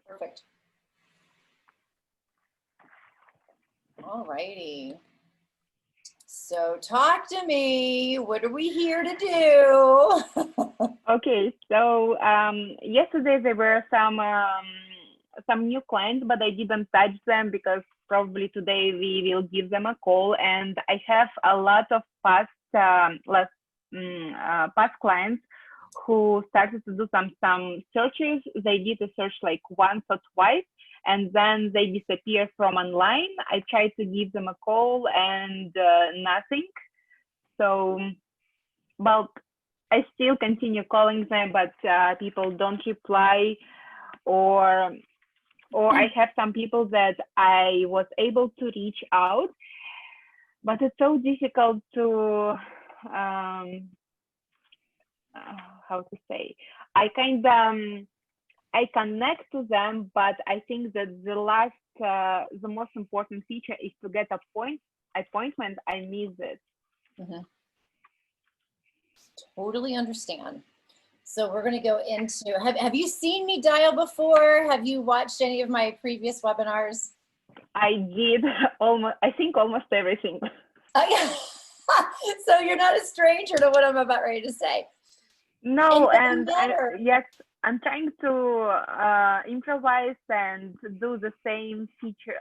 Perfect. All righty. So talk to me. What are we here to do? Okay, so yesterday there were some new clients, but I didn't touch them because probably today we will give them a call. And I have a lot of past clients who started to do some searches. They did a search like once or twice, and then they disappear from online. I tried to give them a call and nothing. So, well, I still continue calling them, but people don't reply, or I have some people that I was able to reach out, but it's so difficult to how to say. I connect to them, but I think that the most important feature is to get appointment. I miss it. Mm-hmm. Totally understand. So we're going to go into, have you seen me dial before? Have you watched any of my previous webinars? I did almost everything. So you're not a stranger to what I'm about ready to say. No, and yes, I'm trying to improvise and do the same feature,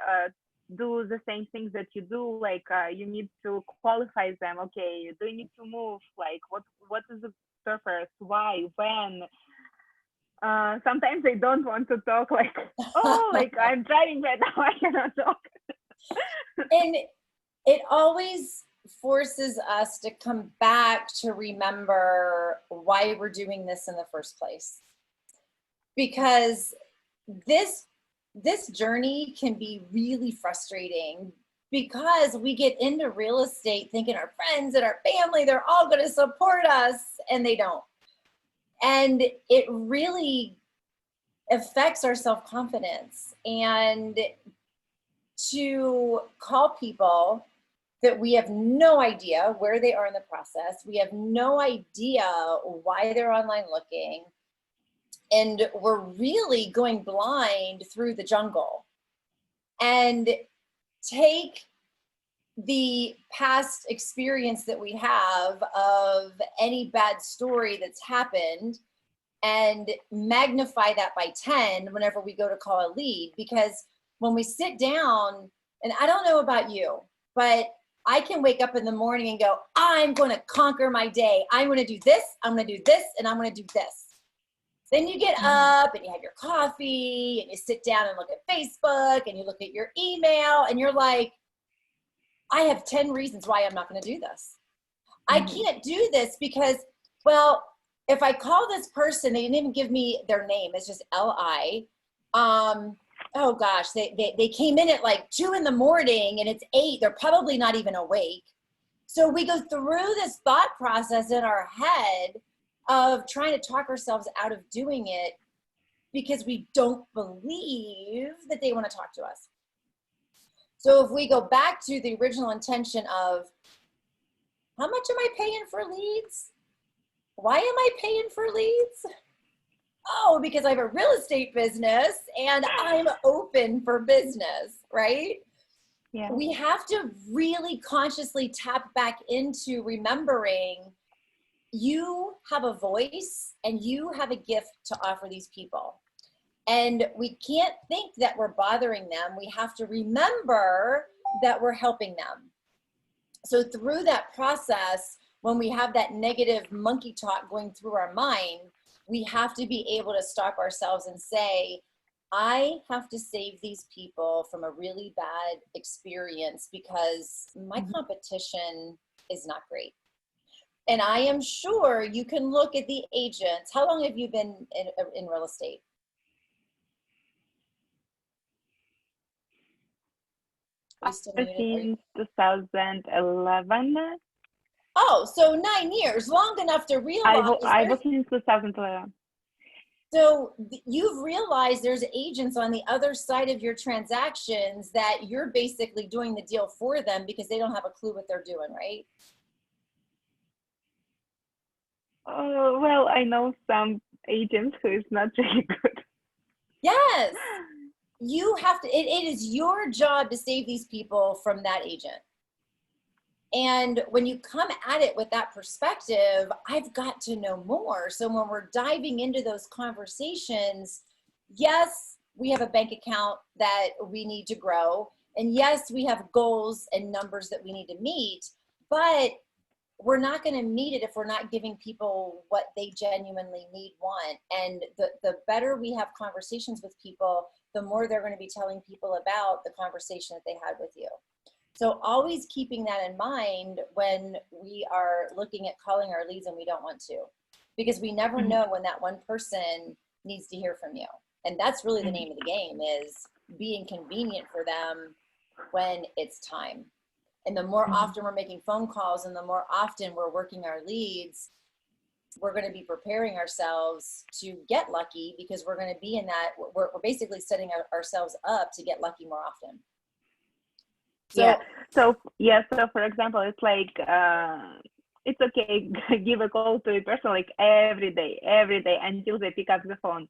do the same things that you do. Like you need to qualify them. Okay, do you need to move? Like what is the purpose? Why? When? Sometimes they don't want to talk. Like, oh, like I'm driving right now, I cannot talk. And it always forces us to come back to remember why we're doing this in the first place. Because this journey can be really frustrating because we get into real estate thinking our friends and our family, they're all going to support us, and they don't. And it really affects our self-confidence. And to call people that we have no idea where they are in the process, we have no idea why they're online looking, and we're really going blind through the jungle, and take the past experience that we have of any bad story that's happened and magnify that by 10 whenever we go to call a lead. Because when we sit down, and I don't know about you, but I can wake up in the morning and go, I'm going to conquer my day. I'm going to do this, I'm going to do this, and I'm going to do this. Then you get up and you have your coffee and you sit down and look at Facebook and you look at your email and you're like, I have 10 reasons why I'm not going to do this. I can't do this because, well, if I call this person, they didn't even give me their name. It's just L-I. Oh gosh, they came in at like 2 in the morning and it's 8. They're probably not even awake. So we go through this thought process in our head of trying to talk ourselves out of doing it because we don't believe that they want to talk to us. So if we go back to the original intention of, how much am I paying for leads? Why am I paying for leads? Oh, because I have a real estate business and I'm open for business, right? Yeah. We have to really consciously tap back into remembering you have a voice and you have a gift to offer these people. And we can't think that we're bothering them. We have to remember that we're helping them. So through that process, when we have that negative monkey talk going through our mind, we have to be able to stop ourselves and say, I have to save these people from a really bad experience because my competition is not great. And I am sure you can look at the agents. How long have you been in real estate? Since 2011. Oh, so 9 years, long enough to realize. I was in 2011. So you've realized there's agents on the other side of your transactions that you're basically doing the deal for them because they don't have a clue what they're doing, right? Well, I know some agents who is not really good. Yes. you have to, it is your job to save these people from that agent. And when you come at it with that perspective, I've got to know more. So when we're diving into those conversations, yes, we have a bank account that we need to grow. And yes, we have goals and numbers that we need to meet, but we're not going to meet it if we're not giving people what they genuinely need, want. And the better we have conversations with people, the more they're going to be telling people about the conversation that they had with you. So always keeping that in mind when we are looking at calling our leads and we don't want to, because we never know when that one person needs to hear from you. And that's really the name of the game, is being convenient for them when it's time. And the more often we're making phone calls and the more often we're working our leads, we're going to be preparing ourselves to get lucky, because we're going to be in that, we're basically setting ourselves up to get lucky more often. So, so for example, it's like, it's okay, give a call to a person like every day until they pick up the phone.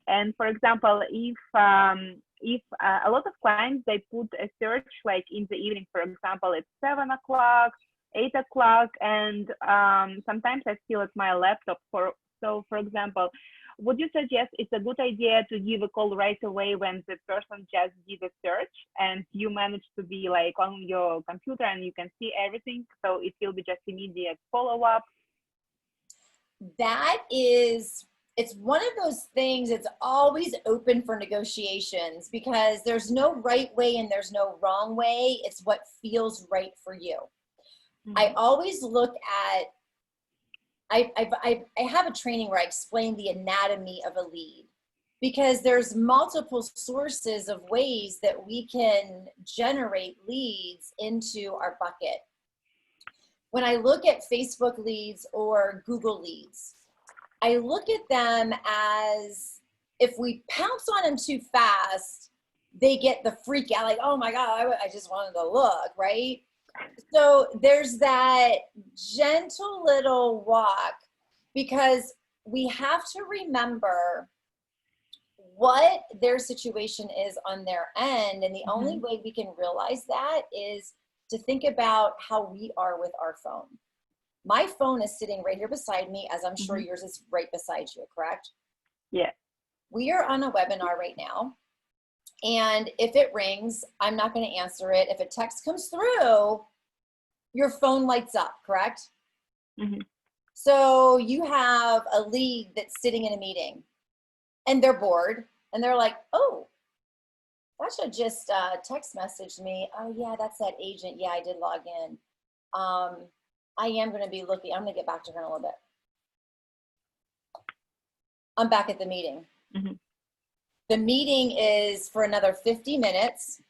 And for example, if a lot of clients, they put a search like in the evening, for example, it's 7 o'clock, 8 o'clock, and sometimes I still at my laptop. So for example, would you suggest it's a good idea to give a call right away when the person just did a search and you manage to be like on your computer and you can see everything, so it will be just immediate follow-up? That is, it's one of those things, it's always open for negotiations, because there's no right way and there's no wrong way. It's what feels right for you. I always look at, I have a training where I explain the anatomy of a lead, because there's multiple sources of ways that we can generate leads into our bucket. When I look at Facebook leads or Google leads, I look at them as, if we pounce on them too fast, they get the freak out, like, oh my God, I just wanted to look, right? So there's that gentle little walk, because we have to remember what their situation is on their end. And the only way we can realize that is to think about how we are with our phone. My phone is sitting right here beside me, as I'm sure yours is right beside you, correct? Yeah. We are on a webinar right now. And if it rings, I'm not going to answer it. If a text comes through, your phone lights up, correct? So you have a lead that's sitting in a meeting and they're bored and they're like, oh, Sasha just text messaged me. Oh yeah, that's that agent. Yeah, I did log in. I am going to be looking. I'm going to get back to her in a little bit. I'm back at the meeting. The meeting is for another 50 minutes.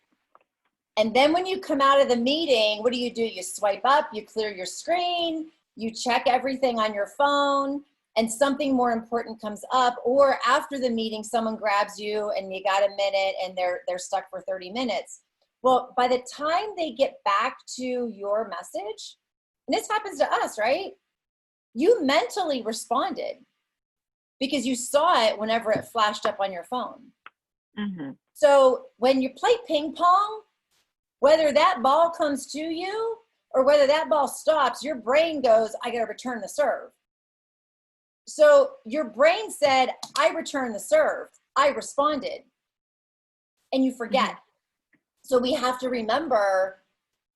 And then when you come out of the meeting, what do? You swipe up, you clear your screen, you check everything on your phone, and something more important comes up. Or after the meeting, someone grabs you and you got a minute and they're stuck for 30 minutes. Well, by the time they get back to your message, and this happens to us, right? You mentally responded because you saw it whenever it flashed up on your phone. So when you play ping pong, whether that ball comes to you or whether that ball stops, your brain goes, I got to return the serve. So your brain said, I returned the serve. I responded. And you forget. So we have to remember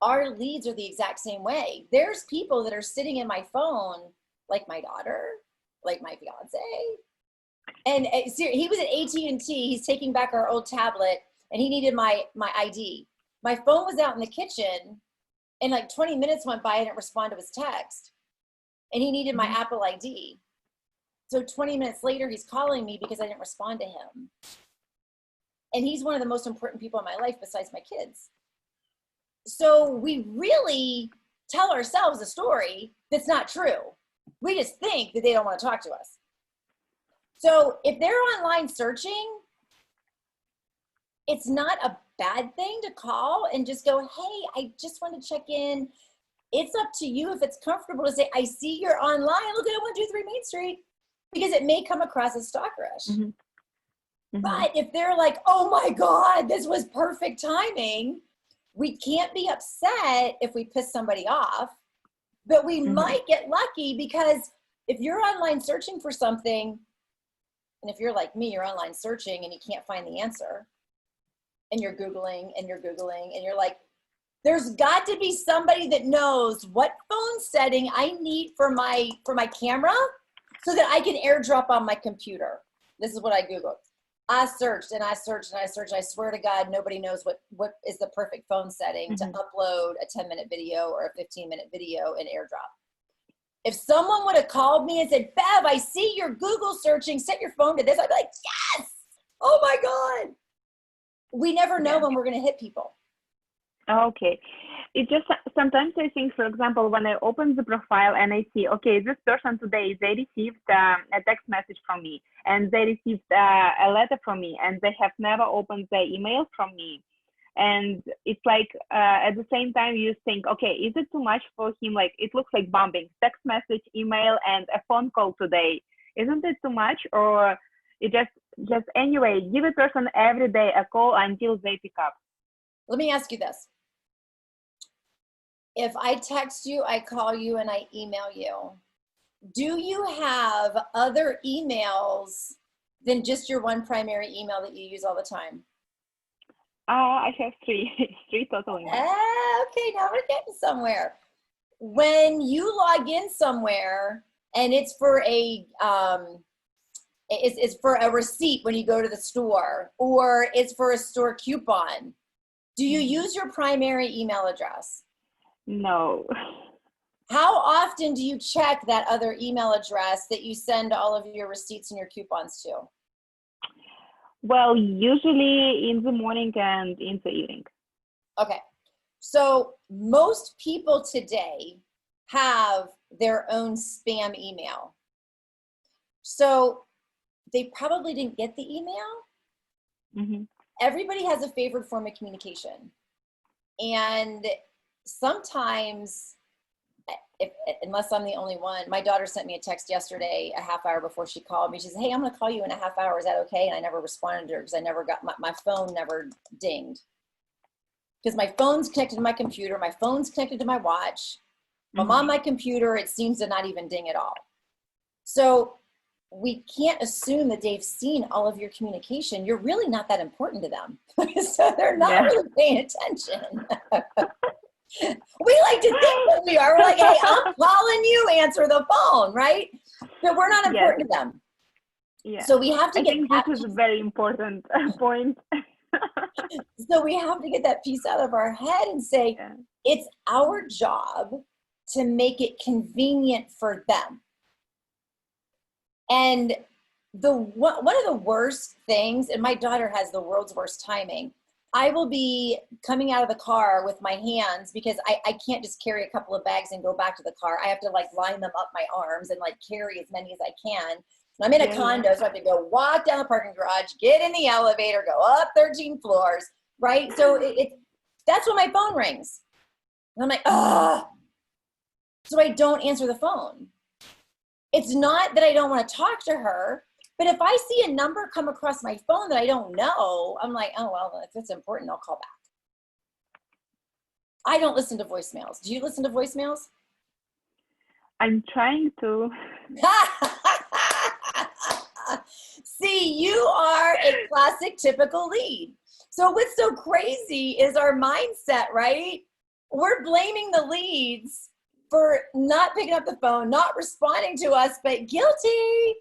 our leads are the exact same way. There's people that are sitting in my phone, like my daughter, like my fiance. And he was at AT&T. He's taking back our old tablet and he needed my ID. My phone was out in the kitchen and like 20 minutes went by and it responded to his text. And he needed my Apple ID. So 20 minutes later, he's calling me because I didn't respond to him. And he's one of the most important people in my life besides my kids. So we really tell ourselves a story that's not true. We just think that they don't want to talk to us. So if they're online searching, it's not a bad thing to call and just go, hey, I just want to check in. It's up to you if it's comfortable to say, I see you're online. Look at 123 Main Street, because it may come across as stalkerish. But if they're like, oh my God, this was perfect timing, we can't be upset if we piss somebody off, but we might get lucky because if you're online searching for something, and if you're like me, you're online searching and you can't find the answer, and you're Googling and you're Googling and you're like, there's got to be somebody that knows what phone setting I need for my camera so that I can AirDrop on my computer. This is what I Googled. I searched and I searched and I searched. I swear to God, nobody knows what is the perfect phone setting to upload a 10-minute video or a 15-minute video in AirDrop. If someone would have called me and said, Bev, I see you're Google searching, set your phone to this, I'd be like, yes, oh my God. We never know when we're going to hit people. Okay. It just sometimes I think, for example, when I open the profile and I see, okay, this person today, they received a text message from me and they received a letter from me and they have never opened their email from me. And it's like at the same time you think, okay, is it too much for him? Like it looks like bumping, text message, email, and a phone call today. Isn't it too much? Or it just anyway, give a person every day a call until they pick up. Let me ask you this. If I text you, I call you, and I email you, do you have other emails than just your one primary email that you use all the time? I have three total emails. Okay, now we're getting somewhere. When you log in somewhere and it's for a it's for a receipt when you go to the store, or it's for a store coupon, do you use your primary email address? No. How often do you check that other email address that you send all of your receipts and your coupons to? Well, usually in the morning and in the evening. Okay. So most people today have their own spam email. So they probably didn't get the email. Everybody has a favored form of communication. And sometimes, unless I'm the only one, my daughter sent me a text yesterday, a half hour before she called me. She said, hey, I'm going to call you in a half hour. Is that okay? And I never responded to her because I never got my phone never dinged. Because my phone's connected to my computer. My phone's connected to my watch. I'm on my computer. It seems to not even ding at all. So we can't assume that they've seen all of your communication. You're really not that important to them. So they're not really paying attention. We like to think that we are. We're like, hey, I'm calling you, answer the phone, right? But we're not important to them. Yeah. So we have to I get think this is a very important point. So we have to get that piece out of our head and say, it's our job to make it convenient for them. And one of the worst things, and my daughter has the world's worst timing, I will be coming out of the car with my hands because I can't just carry a couple of bags and go back to the car. I have to like line them up my arms and like carry as many as I can. And I'm in a condo, so I have to go walk down the parking garage, get in the elevator, go up 13 floors, right? So that's when my phone rings. And I'm like, ah. So I don't answer the phone. It's not that I don't want to talk to her, but if I see a number come across my phone that I don't know, I'm like, oh, well, if it's important, I'll call back. I don't listen to voicemails. Do you listen to voicemails? I'm trying to. See, you are a classic typical lead. So what's so crazy is our mindset, right? We're blaming the leads for not picking up the phone, not responding to us, but guilty.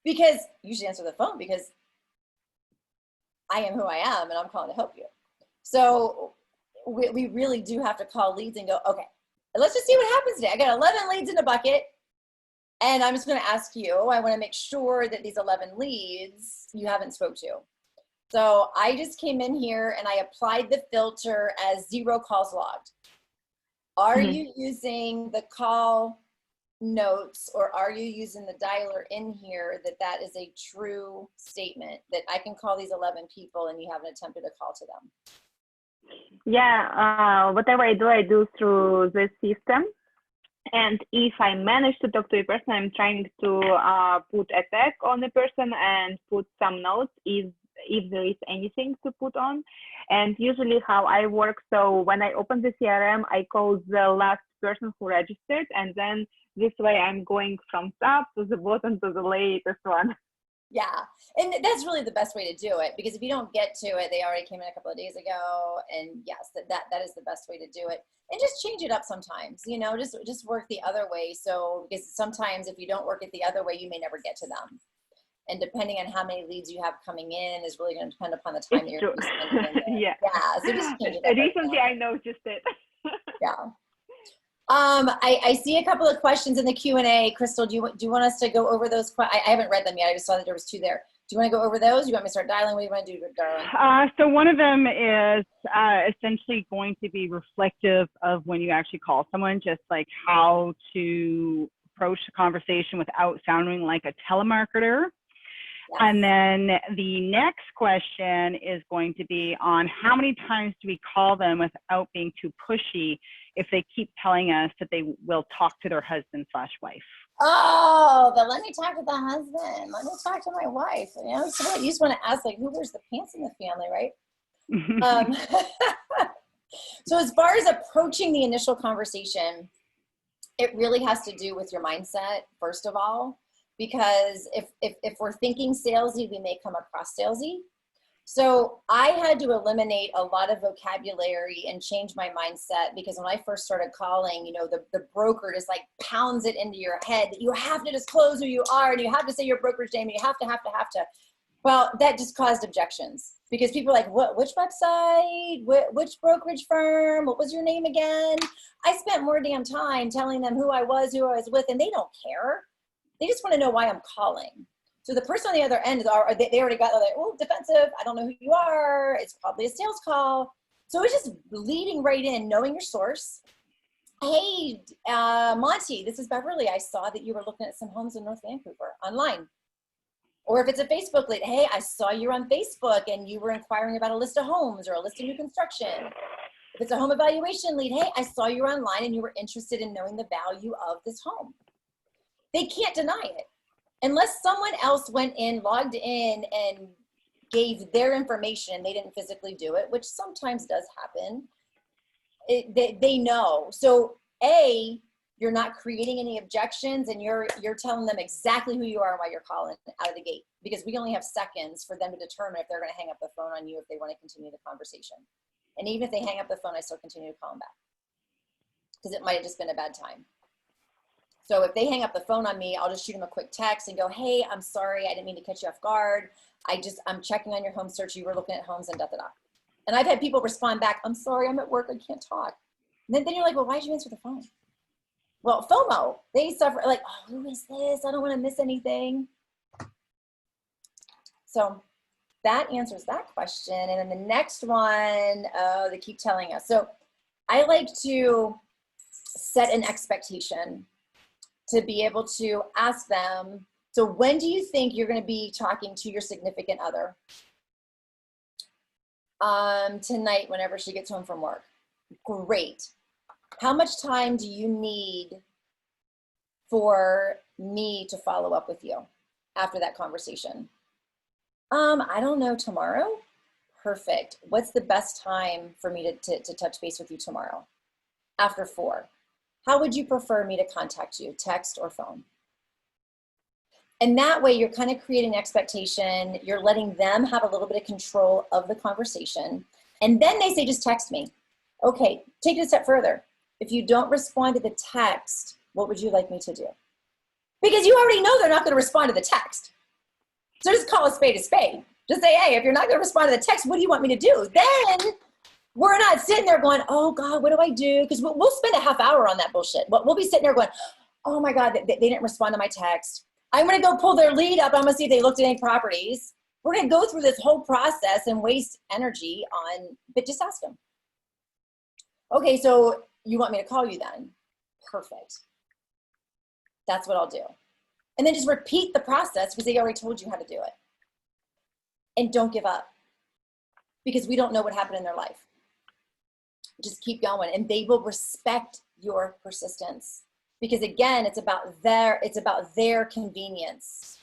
Because you should answer the phone because I am who I am and I'm calling to help you. So we really do have to call leads and go, okay, let's just see what happens today. I got 11 leads in the bucket and I'm just going to ask you, I want to make sure that these 11 leads you haven't spoke to. So I just came in here and I applied the filter as 0 calls logged. Are you using the call notes or are you using the dialer in here that is a true statement that I can call these 11 people and you haven't attempted a call to them? Yeah, whatever I do through this system. And if I manage to talk to a person, I'm trying to put a tag on the person and put some notes if there is anything to put on. And usually how I work, so when I open the CRM, I call the last person who registered, and then this way I'm going from top to the bottom to the latest one. Yeah, and that's really the best way to do it, because if you don't get to it, they already came in a couple of days ago, and yes, that is the best way to do it. And just change it up sometimes, you know, just work the other way. So, because sometimes if you don't work it the other way, you may never get to them. And depending on how many leads you have coming in is really going to depend upon the time It's you're true. spending in there. Yeah. Yeah, so just change it up. Recently, I noticed it. Yeah. I see a couple of questions in the Q&A. Crystal, do you want us to go over those? I haven't read them yet. I just saw that there was 2 there. Do you want to go over those? You want me to start dialing? What do you want to do, darling? So one of them is essentially going to be reflective of when you actually call someone, just like how to approach the conversation without sounding like a telemarketer. Yes. And then the next question is going to be on how many times do we call them without being too pushy if they keep telling us that they will talk to their husband/wife. Oh, but let me talk to the husband. Let me talk to my wife. You know, so you just want to ask, like, who wears the pants in the family, right? So as far as approaching the initial conversation, it really has to do with your mindset, first of all, because if we're thinking salesy, we may come across salesy. So I had to eliminate a lot of vocabulary and change my mindset, because when I first started calling, you know, the broker just like pounds it into your head that you have to disclose who you are, and you have to say your brokerage name, and you have to. Well, that just caused objections, because people are like, which website, which brokerage firm, what was your name again? I spent more damn time telling them who I was with, and they don't care. They just want to know why I'm calling. So the person on the other end, they already got, like, oh, defensive, I don't know who you are, it's probably a sales call. So it's just leading right in, knowing your source. Hey, Monty, this is Beverly. I saw that you were looking at some homes in North Vancouver online. Or if it's a Facebook lead, hey, I saw you on Facebook and you were inquiring about a list of homes or a list of new construction. If it's a home evaluation lead, hey, I saw you online and you were interested in knowing the value of this home. They can't deny it. Unless someone else went in, logged in, and gave their information, they didn't physically do it, which sometimes does happen. They know. So A, you're not creating any objections, and you're telling them exactly who you are and why you're calling out of the gate, because we only have seconds for them to determine if they're going to hang up the phone on you, if they want to continue the conversation. And even if they hang up the phone, I still continue to call them back, because it might have just been a bad time. So if they hang up the phone on me, I'll just shoot them a quick text and go, hey, I'm sorry, I didn't mean to catch you off guard. I'm checking on your home search. You were looking at homes and da-da-da. And I've had people respond back, I'm sorry, I'm at work, I can't talk. And then you're like, well, why'd you answer the phone? Well, FOMO, they suffer, like, oh, who is this? I don't want to miss anything. So that answers that question. And then the next one, they keep telling us. So I like to set an expectation to be able to ask them, so when do you think you're going to be talking to your significant other? Tonight, whenever she gets home from work. Great. How much time do you need for me to follow up with you after that conversation? I don't know, tomorrow? Perfect. What's the best time for me to touch base with you tomorrow? After 4. How would you prefer me to contact you, text or phone? And that way you're kind of creating expectation. You're letting them have a little bit of control of the conversation. And then they say, just text me. Okay, take it a step further. If you don't respond to the text, what would you like me to do? Because you already know they're not going to respond to the text. So just call a spade a spade. Just say, hey, if you're not going to respond to the text, what do you want me to do? Then we're not sitting there going, oh God, what do I do? Because we'll spend a half hour on that bullshit. We'll be sitting there going, oh my God, they didn't respond to my text. I'm going to go pull their lead up. I'm going to see if they looked at any properties. We're going to go through this whole process and waste energy on, but just ask them. Okay, so you want me to call you then? Perfect. That's what I'll do. And then just repeat the process, because they already told you how to do it. And don't give up, because we don't know what happened in their life. Just keep going, and they will respect your persistence. Because again, it's about their convenience,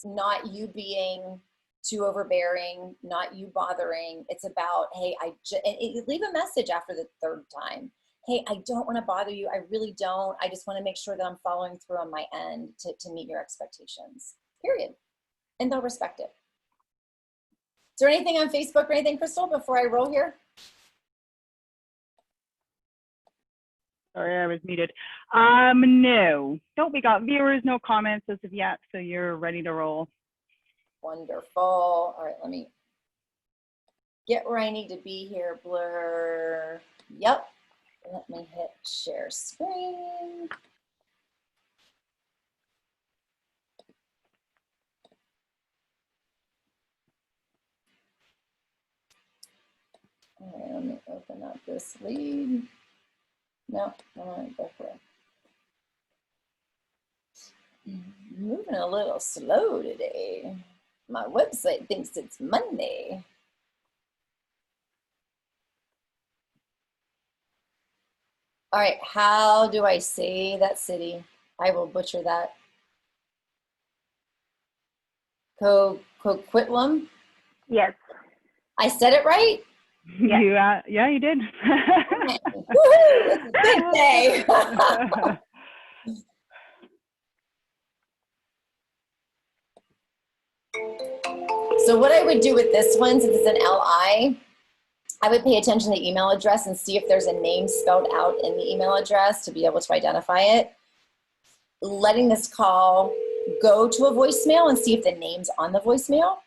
not you being too overbearing, not you bothering. It's about, hey, and leave a message after the third time. Hey, I don't want to bother you. I really don't. I just want to make sure that I'm following through on my end to meet your expectations, period. And they'll respect it. Is there anything on Facebook or anything, Crystal, before I roll here? Sorry, I was muted. No, we got viewers, no comments as of yet, so you're ready to roll. Wonderful. All right, let me get where I need to be here, Blur. Yep. Let me hit share screen. All right, let me open up this lead. No, I want to go for it. Moving a little slow today. My website thinks it's Monday. All right, how do I say that city? I will butcher that. Coquitlam? Yes. I said it right? Yeah, you did. Woohoo! It's a big day. So what I would do with this one, since it's an LI, I would pay attention to the email address and see if there's a name spelled out in the email address to be able to identify it. Letting this call go to a voicemail and see if the name's on the voicemail.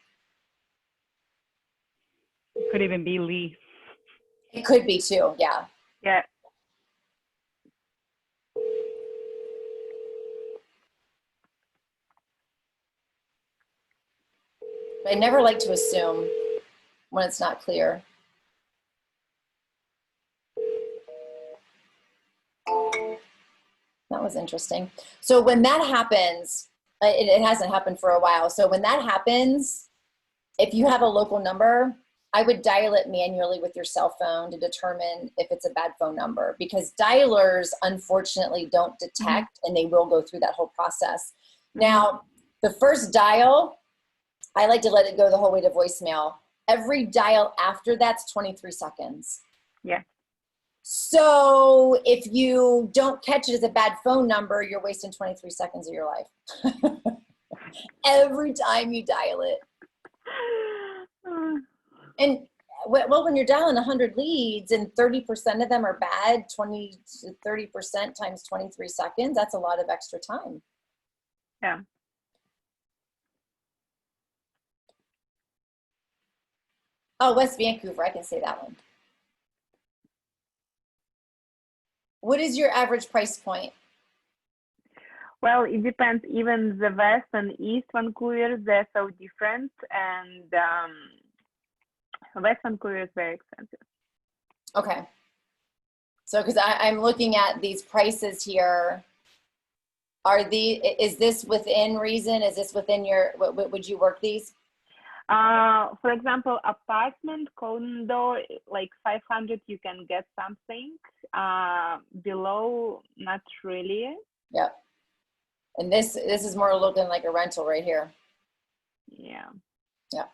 Could even be Lee. It could be too, yeah. Yeah. But I never like to assume when it's not clear. That was interesting. So when that happens, it hasn't happened for a while. So when that happens, if you have a local number, I would dial it manually with your cell phone to determine if it's a bad phone number, because dialers unfortunately don't detect, and they will go through that whole process. Now, the first dial, I like to let it go the whole way to voicemail. Every dial after that's 23 seconds. Yeah. So if you don't catch it as a bad phone number, you're wasting 23 seconds of your life. Every time you dial it. And well, when you're dialing 100 leads and 30% of them are bad, 20 to 30% times 23 seconds, that's a lot of extra time. Yeah. Oh, West Vancouver, I can say that one. What is your average price point? Well, it depends. Even the West and East Vancouver, they're so different, and West Vancouver is very expensive. Okay. So, because I'm looking at these prices here, is this within reason? Is this within your, would you work these? For example, apartment, condo, like 500, you can get something. Below, not really. Yep. And this is more looking like a rental right here. Yeah. Yeah.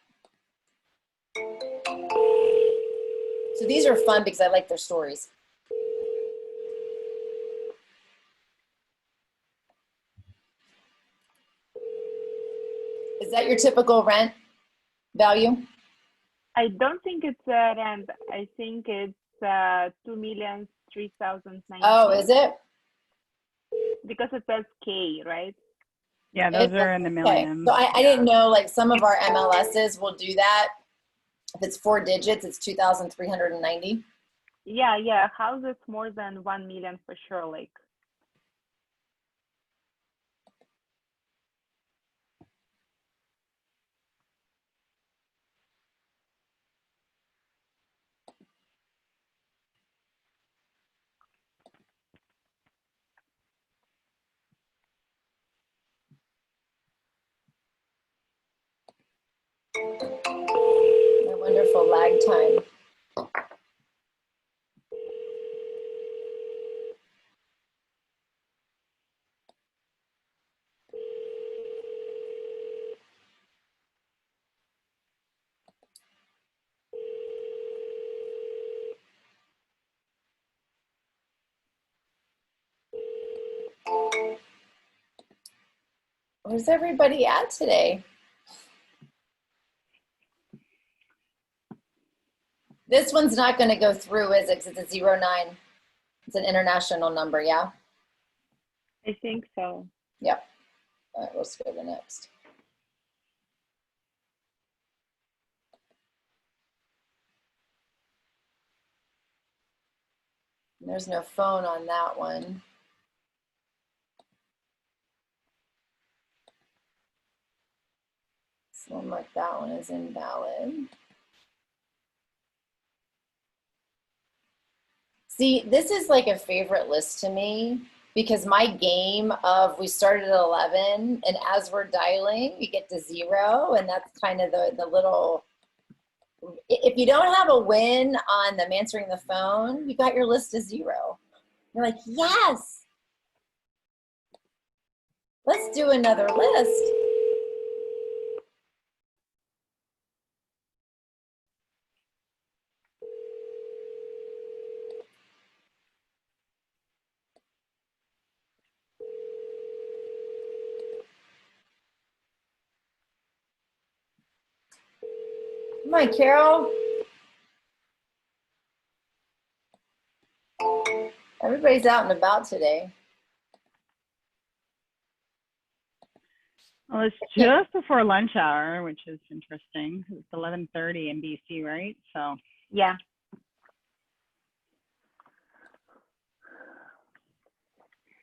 So these are fun because I like their stories. Is that your typical rent value? I don't think it's rent. I think it's 2,003,019. Oh, is it? Because it says K, right? Yeah, those are in the millions. So I didn't know, like some of our MLSs will do that. If it's 4 digits, it's 2,390. Yeah. House is more than 1 million for sure. Like. My wonderful lag time. Where's everybody at today? This one's not going to go through, is it? 'Cause it's a 09. It's an international number, yeah? I think so. Yep. All right, let's go to the next. There's no phone on that one. So I'll mark that one as invalid. See, this is like a favorite list to me because my game of we started at 11 and as we're dialing, you get to 0 and that's kind of the little, if you don't have a win on them answering the phone, you got your list to 0. You're like, yes, let's do another list. Come on, Carol. Everybody's out and about today. Well, it's just before lunch hour, which is interesting. It's 11:30 in BC, right? So Yeah.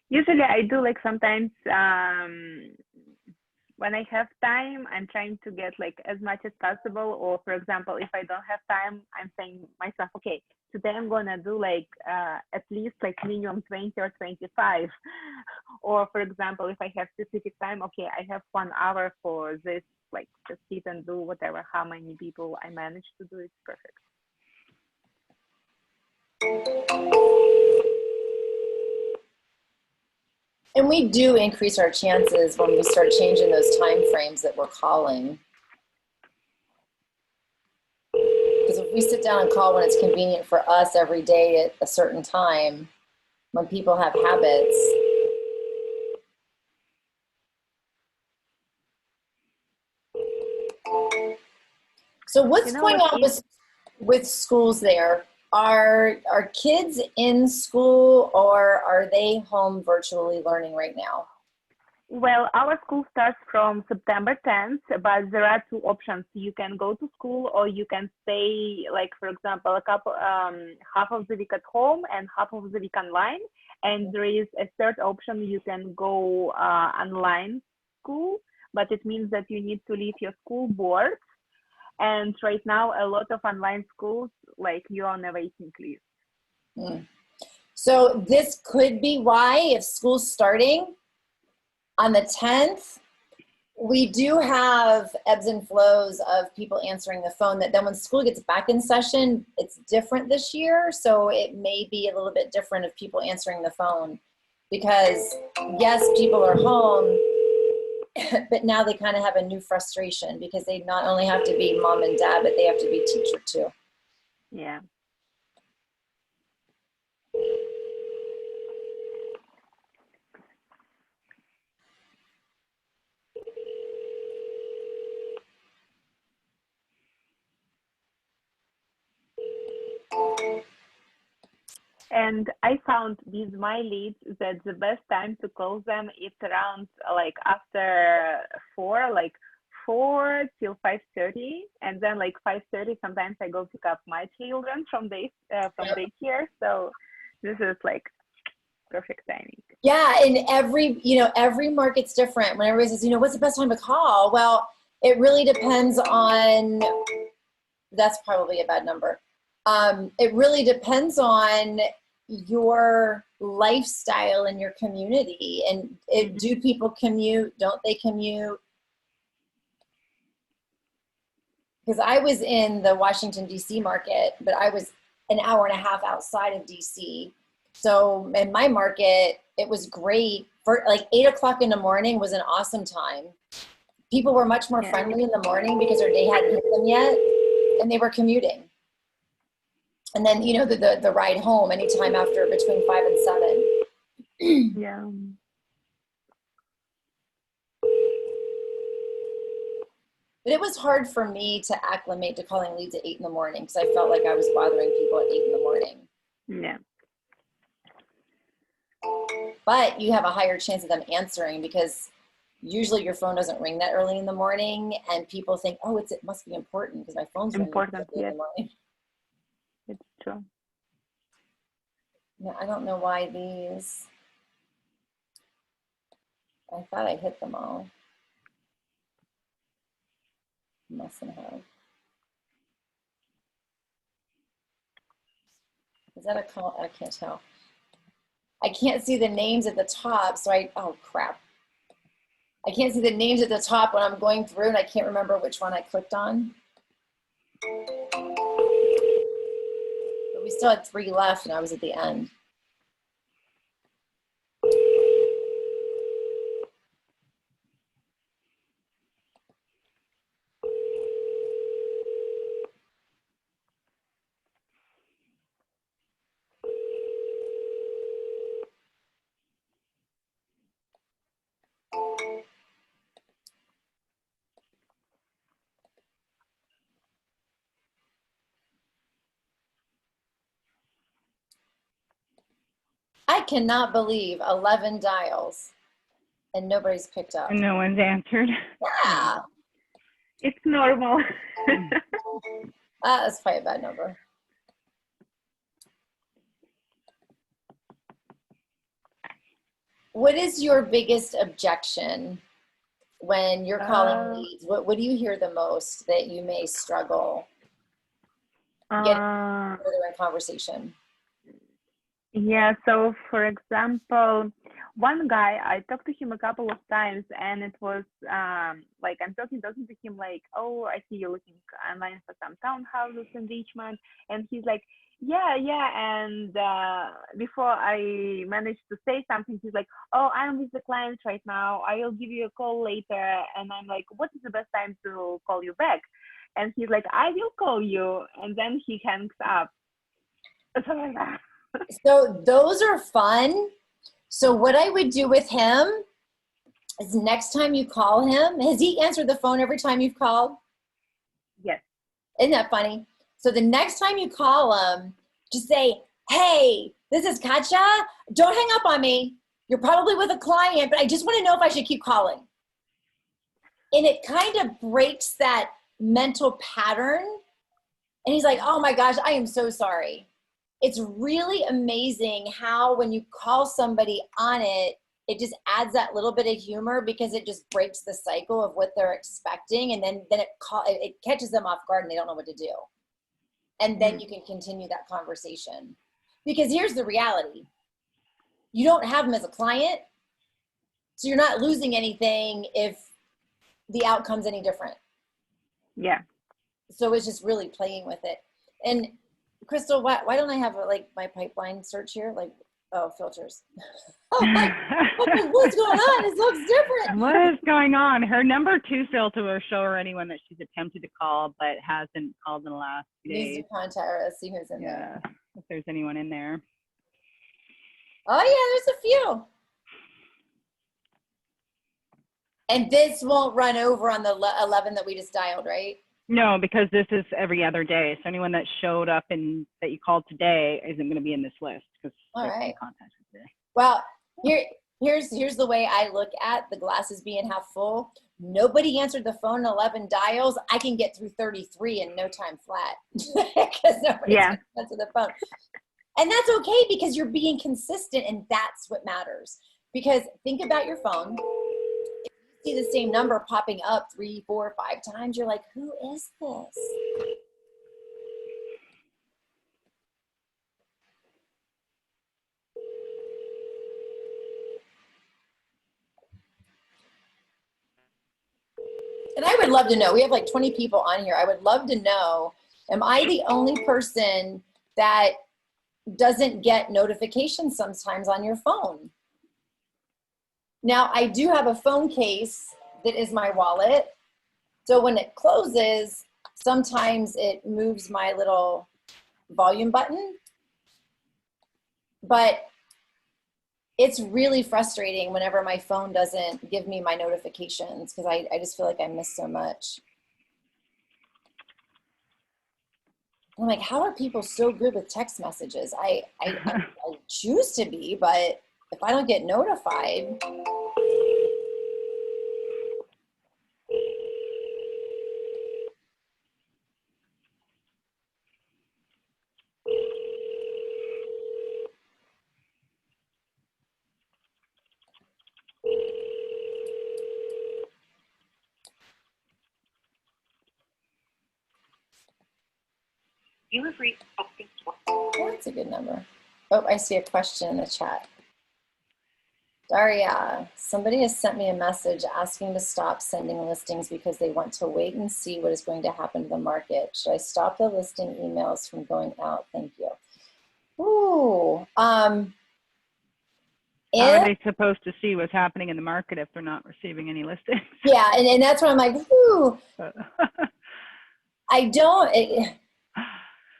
Usually I do like sometimes when I have time, I'm trying to get like as much as possible. Or for example, if I don't have time, I'm saying myself, okay, today I'm gonna do like at least like minimum 20 or 25. Or for example, if I have specific time, okay, I have 1 hour for this, like just sit and do whatever, how many people I manage to do, it's perfect. And we do increase our chances when we start changing those time frames that we're calling. Because if we sit down and call when it's convenient for us every day at a certain time, when people have habits. So what's going on with schools there? Are kids in school or are they home virtually learning right now? Well, our school starts from September 10th, but there are 2 options. You can go to school or you can stay, like, for example, half of the week at home and half of the week online. And there is a third option, you can go online school, but it means that you need to leave your school board. And right now, a lot of online schools, like, you're on a waiting list. Hmm. So this could be why, if school's starting on the 10th, we do have ebbs and flows of people answering the phone that then when school gets back in session, it's different this year. So it may be a little bit different of people answering the phone because yes, people are home, but now they kind of have a new frustration because they not only have to be mom and dad, but they have to be teacher too. Yeah. And I found with my leads that the best time to call them is around like after 4, like 4 till 5:30, and then like 5:30. Sometimes I go pick up my children from daycare. So this is like perfect timing. Yeah, and every market's different. When everybody says, what's the best time to call? Well, it really depends on. That's probably a bad number. It really depends on your lifestyle and your community and do people commute, don't they commute? Because I was in the Washington DC market, but I was an hour and a half outside of DC. So in my market it was great for like 8 o'clock in the morning was an awesome time. People were much more friendly in the morning because their day hadn't hit them yet and they were commuting. And then, the ride home anytime after between 5 and 7. Yeah. But it was hard for me to acclimate to calling leads at 8 in the morning because I felt like I was bothering people at 8 in the morning. Yeah. But you have a higher chance of them answering because usually your phone doesn't ring that early in the morning, and people think, oh, it must be important because my phone's ringing Important, early in yes. the morning. It's true. Yeah, I don't know why these. I thought I hit them all. Mustn't have. Is that a call? I can't tell. I can't see the names at the top, so oh crap. I can't see the names at the top when I'm going through, and I can't remember which one I clicked on. But we still had 3 left, and I was at the end. I cannot believe 11 dials and nobody's picked up. And no one's answered. Yeah. It's normal. That's probably a bad number. What is your biggest objection when you're calling leads? What do you hear the most that you may struggle getting further in conversation? Yeah, so for example, one guy, I talked to him a couple of times, and it was like I'm talking to him like, oh, I see you're looking online for some townhouses in Richmond, and he's like, yeah, and before I managed to say something, he's like, oh, I'm with the clients right now, I'll give you a call later, and I'm like, what is the best time to call you back? And he's like, I will call you, and then he hangs up. So like that. So those are fun. So what I would do with him is next time you call him, has he answered the phone every time you've called? Yes. Isn't that funny? So the next time you call him, just say, hey, this is Katja. Don't hang up on me. You're probably with a client, but I just want to know if I should keep calling. And it kind of breaks that mental pattern. And he's like, oh my gosh, I am so sorry. It's really amazing how when you call somebody on it, it just adds that little bit of humor because it just breaks the cycle of what they're expecting. And then it catches them off guard and they don't know what to do. And then you can continue that conversation. Because here's the reality. You don't have them as a client, so you're not losing anything if the outcome's any different. Yeah. So it's just really playing with it. And Crystal, why don't I have like my pipeline search here? Like, oh, filters. Oh, what's going on? It looks different. What is going on? Her number 2 filter will show her anyone that she's attempted to call but hasn't called in the last few days. Needs to contact her. Let's see who's in there. If there's anyone in there. Oh yeah, there's a few. And this won't run over on the 11 that we just dialed, right? No, because this is every other day. So anyone that showed up and that you called today isn't going to be in this list because all right. Contacted today. Well, here's the way I look at the glasses being half full. Nobody answered the phone in 11 dials. I can get through 33 in no time flat because nobody answered the phone. And that's okay because you're being consistent, and that's what matters. Because think about your phone. If you see the same number popping up 3, 4, 5 times, you're like, who is this? And I would love to know, we have like 20 people on here. I would love to know, am I the only person that doesn't get notifications sometimes on your phone? Now, I do have a phone case that is my wallet. So when it closes, sometimes it moves my little volume button. But it's really frustrating whenever my phone doesn't give me my notifications because I just feel like I miss so much. I'm like, how are people so good with text messages? I choose to be, but if I don't get notified. You have reached. Oh, that's a good number. Oh, I see a question in the chat. Daria, somebody has sent me a message asking to stop sending listings because they want to wait and see what is going to happen to the market. Should I stop the listing emails from going out? Thank you. Ooh, How are they supposed to see what's happening in the market if they're not receiving any listings? yeah, and that's where I'm like, ooh, I don't,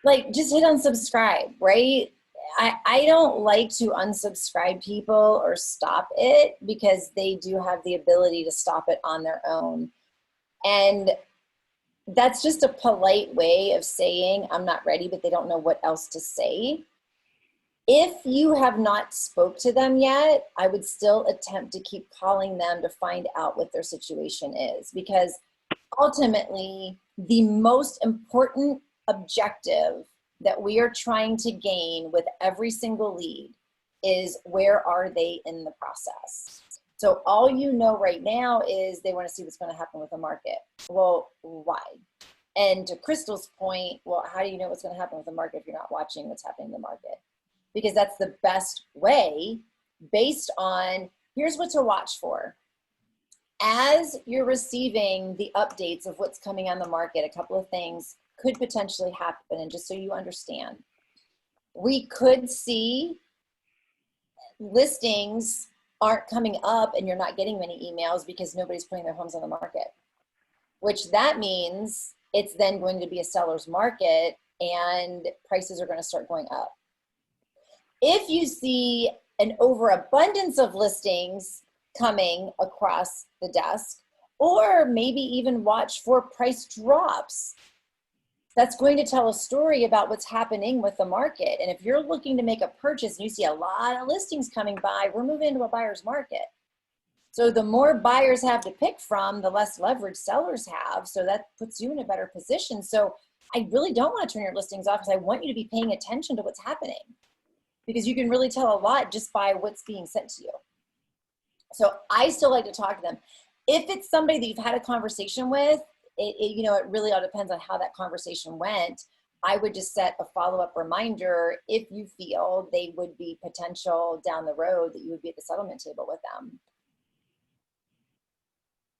like, just hit unsubscribe, right? I don't like to unsubscribe people or stop it because they do have the ability to stop it on their own. And that's just a polite way of saying I'm not ready, but they don't know what else to say. If you have not spoke to them yet, I would still attempt to keep calling them to find out what their situation is, because ultimately the most important objective that we are trying to gain with every single lead is where are they in the process. So all you know right now is they want to see what's going to happen with the market. Well, why? And to Crystal's point, well, how do you know what's going to happen with the market if you're not watching what's happening in the market? Because that's the best way based on, here's what to watch for. As you're receiving the updates of what's coming on the market, a couple of things could potentially happen. And just so you understand, we could see listings aren't coming up and you're not getting many emails because nobody's putting their homes on the market, which that means it's then going to be a seller's market and prices are going to start going up. If you see an overabundance of listings coming across the desk, or maybe even watch for price drops, that's going to tell a story about what's happening with the market. And if you're looking to make a purchase and you see a lot of listings coming by, we're moving into a buyer's market. So the more buyers have to pick from, the less leverage sellers have. So that puts you in a better position. So I really don't want to turn your listings off because I want you to be paying attention to what's happening, because you can really tell a lot just by what's being sent to you. So I still like to talk to them. If it's somebody that you've had a conversation with, it really all depends on how that conversation went. I would just set a follow-up reminder if you feel they would be potential down the road that you would be at the settlement table with them.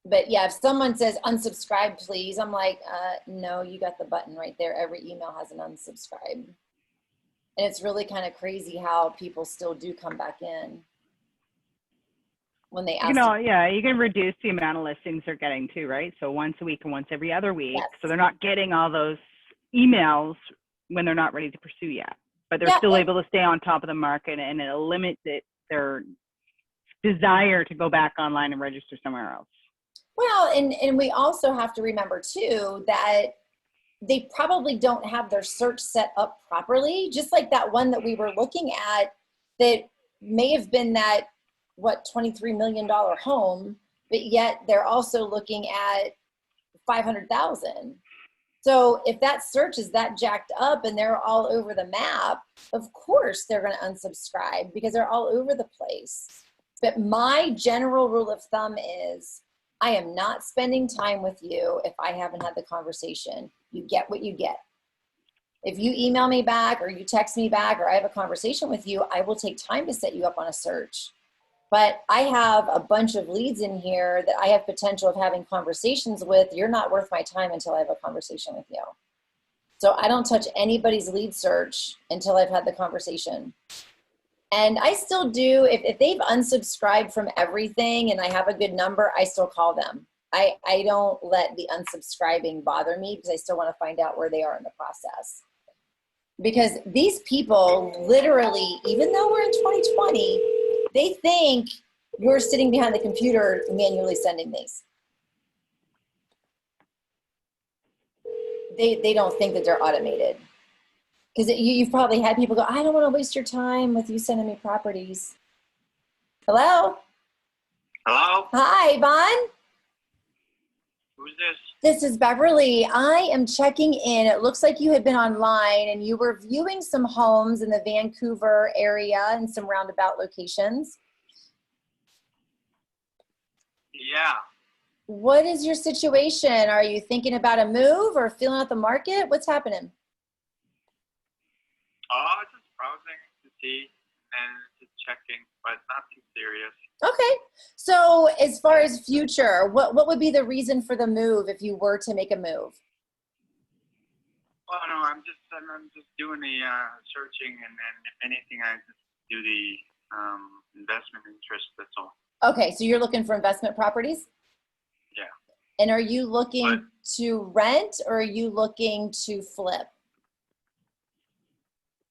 But yeah, if someone says unsubscribe, please, I'm like, no, you got the button right there. Every email has an unsubscribe. And it's really kind of crazy how people still do come back in when they ask. You can reduce the amount of listings they're getting too, right? So once a week and once every other week. Yes. So they're not getting all those emails when they're not ready to pursue yet, but they're still able to stay on top of the market, and it'll limit their desire to go back online and register somewhere else. Well, and we also have to remember too that they probably don't have their search set up properly, just like that one that we were looking at that may have been that, what, $23 million home, but yet they're also looking at 500,000. So if that search is that jacked up and they're all over the map, of course they're going to unsubscribe because they're all over the place. But my general rule of thumb is I am not spending time with you if I haven't had the conversation. You get what you get. If you email me back or you text me back or I have a conversation with you, I will take time to set you up on a search. But I have a bunch of leads in here that I have potential of having conversations with. You're not worth my time until I have a conversation with you. So I don't touch anybody's lead search until I've had the conversation. And I still do, if they've unsubscribed from everything and I have a good number, I still call them. I don't let the unsubscribing bother me because I still want to find out where they are in the process. Because these people literally, even though we're in 2020, they think you're sitting behind the computer manually sending these. They don't think that they're automated. Because you've probably had people go, I don't want to waste your time with you sending me properties. Hello? Hello? Hi, Vaughn. Who's this? This is Beverly. I am checking in. It looks like you had been online and you were viewing some homes in the Vancouver area and some roundabout locations. Yeah. What is your situation? Are you thinking about a move or feeling out the market? What's happening? Oh, just browsing to see and just checking, but not too serious. Okay. So as far as future, what would be the reason for the move if you were to make a move? Well, no, I'm just doing the searching, and then if anything, I just do the investment interest. That's all. Okay, so you're looking for investment properties? Yeah. And are you looking to rent or are you looking to flip?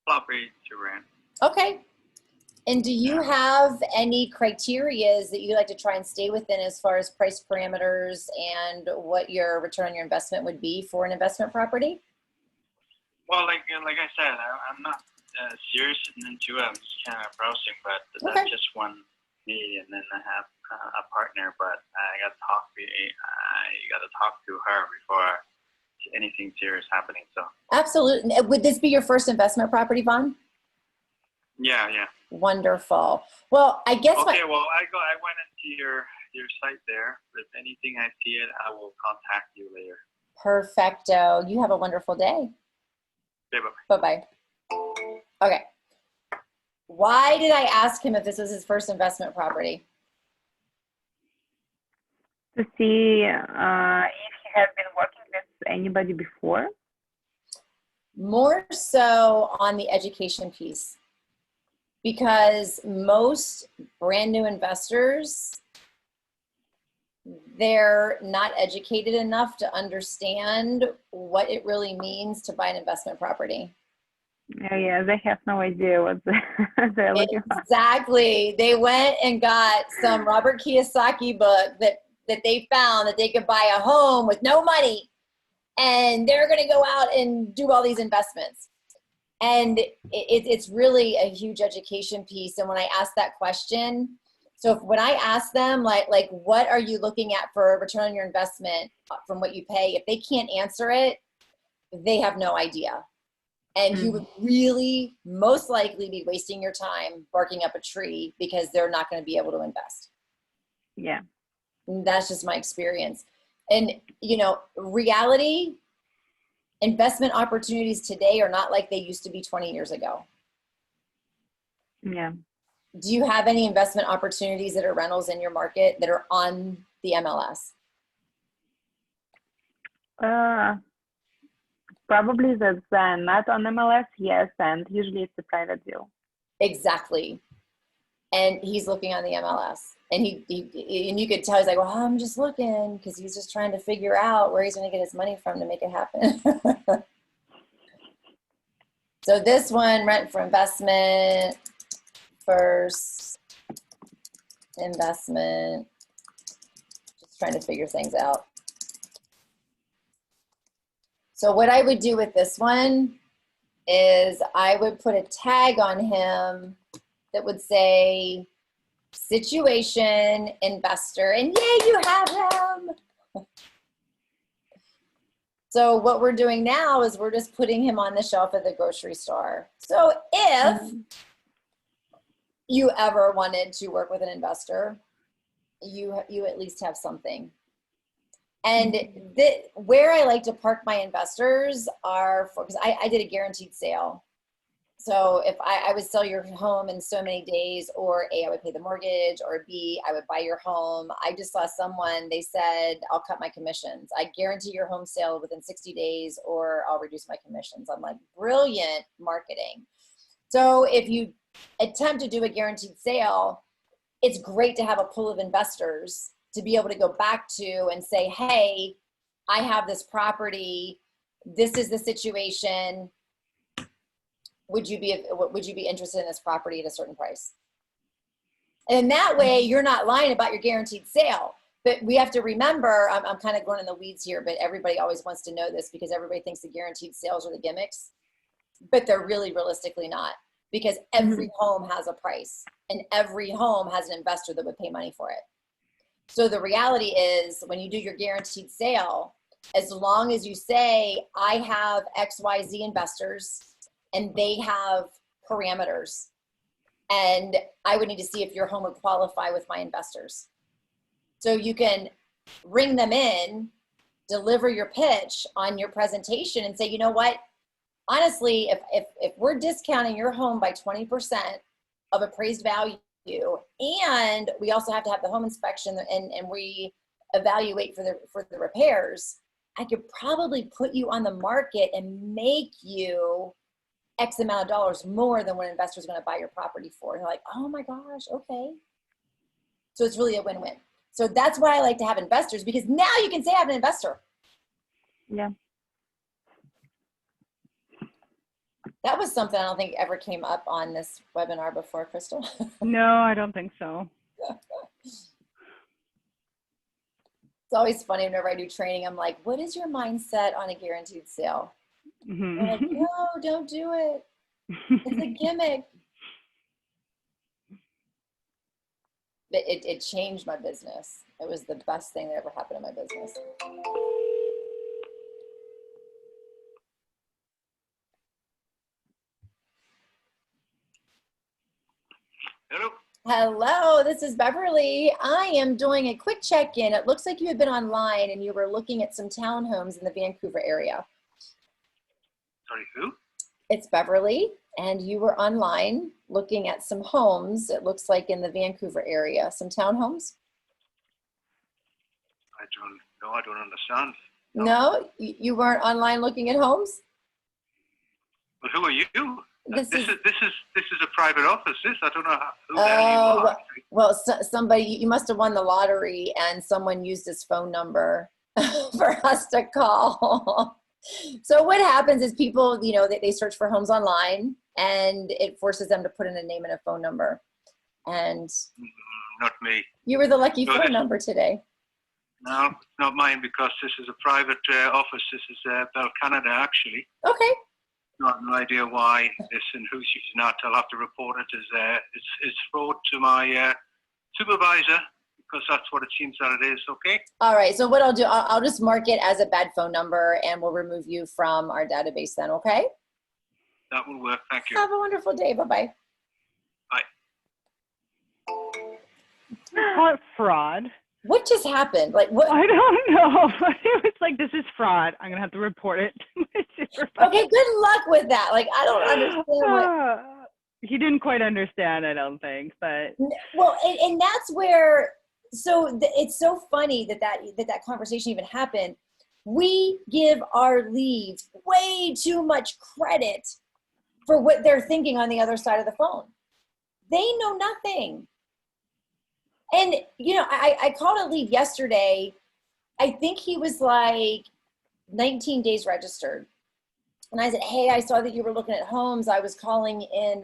Property to rent. Okay. And do you have any criterias that you like to try and stay within as far as price parameters and what your return on your investment would be for an investment property? Well, like I said, I'm not serious into it. I'm just kind of browsing, but Okay. that's just one me, and then I have a partner, but I got to talk to her before anything serious happening. So Absolutely. Would this be your first investment property, Vaughn? yeah. Wonderful. Well, I guess Okay, well, I went into your site there. If anything I see it, I will contact you later. Perfecto. You have a wonderful day. Okay, bye. Bye-bye. Okay. Why did I ask him if this was his first investment property? To see if he has been working with anybody before. More so on the education piece, because most brand new investors, they're not educated enough to understand what it really means to buy an investment property. Yeah, they have no idea what they're looking for. Exactly. They went and got some Robert Kiyosaki book that they found that they could buy a home with no money, and they're going to go out and do all these investments. And it's really a huge education piece. And when I ask that question, so when I ask them, like, what are you looking at for a return on your investment from what you pay? If they can't answer it, they have no idea. And you would really most likely be wasting your time barking up a tree because they're not going to be able to invest. Yeah. And that's just my experience. And, reality, investment opportunities today are not like they used to be 20 years ago. Yeah. Do you have any investment opportunities that are rentals in your market that are on the MLS? Probably that's not on MLS, yes, and usually it's a private deal. Exactly. And he's looking on the MLS. And and you could tell he's like, well, I'm just looking, because he's just trying to figure out where he's going to get his money from to make it happen. So this one, rent for investment, first investment, just trying to figure things out. So what I would do with this one is I would put a tag on him that would say situation investor, and yay, you have him. So what we're doing now is we're just putting him on the shelf at the grocery store. So if you ever wanted to work with an investor, you at least have something. And where I like to park my investors are because I did a guaranteed sale. So if I would sell your home in so many days, or A, I would pay the mortgage, or B, I would buy your home. I just saw someone, they said, I'll cut my commissions. I guarantee your home sale within 60 days, or I'll reduce my commissions. I'm like, brilliant marketing. So if you attempt to do a guaranteed sale, it's great to have a pool of investors to be able to go back to and say, hey, I have this property. This is the situation. Would you be interested in this property at a certain price? And that way you're not lying about your guaranteed sale. But we have to remember, I'm kind of going in the weeds here, but everybody always wants to know this because everybody thinks the guaranteed sales are the gimmicks. but they're really realistically not, because every home has a price and every home has an investor that would pay money for it. So the reality is, when you do your guaranteed sale, as long as you say, I have XYZ investors and they have parameters, and I would need to see if your home would qualify with my investors. So you can ring them in, deliver your pitch on your presentation and say, you know what, honestly, if we're discounting your home by 20% of appraised value, and we also have to have the home inspection and we evaluate for the repairs, I could probably put you on the market and make you X amount of dollars more than what an investor is going to buy your property for. And they're like, oh my gosh, okay. So it's really a win-win. So that's why I like to have investors, because now you can say I have an investor. Yeah. That was something I don't think ever came up on this webinar before, Crystal. No, I don't think so. It's always funny whenever I do training. I'm like, what is your mindset on a guaranteed sale? Mm-hmm. They're like, no, don't do it. It's a gimmick. But it changed my business. It was the best thing that ever happened in my business. Hello. Hello, this is Beverly. I am doing a quick check-in. It looks like you had been online and you were looking at some townhomes in the Vancouver area. Sorry, who? It's Beverly, and you were online looking at some homes, it looks like in the Vancouver area, some townhomes. I don't understand. No, you weren't online looking at homes? But who are you? This is a private office. I don't know who the hell you are. Well, somebody, you must have won the lottery and someone used his phone number for us to call. So what happens is people, you know, they search for homes online and it forces them to put in a name and a phone number. And not me. You were the lucky phone number today. No, not mine, because this is a private office. This is Bell Canada, actually. Okay. No idea why this and who's using that. I'll have to report it as it's fraud to my supervisor, because that's what it seems that it is. Okay. All right. So what I'll do, I'll just mark it as a bad phone number, and we'll remove you from our database then. Okay. That will work. Thank you. Have a wonderful day. Bye-bye. Bye. Call it fraud. What just happened? Like what? I don't know. It was like, this is fraud. I'm gonna have to report it to my supervisor. Okay, good luck with that. Like, I don't understand what. He didn't quite understand, I don't think, but. Well, and that's where, so it's so funny that conversation even happened. We give our leads way too much credit for what they're thinking on the other side of the phone. They know nothing. And, you know, I called a lead yesterday. I think he was like 19 days registered. And I said, hey, I saw that you were looking at homes. I was calling in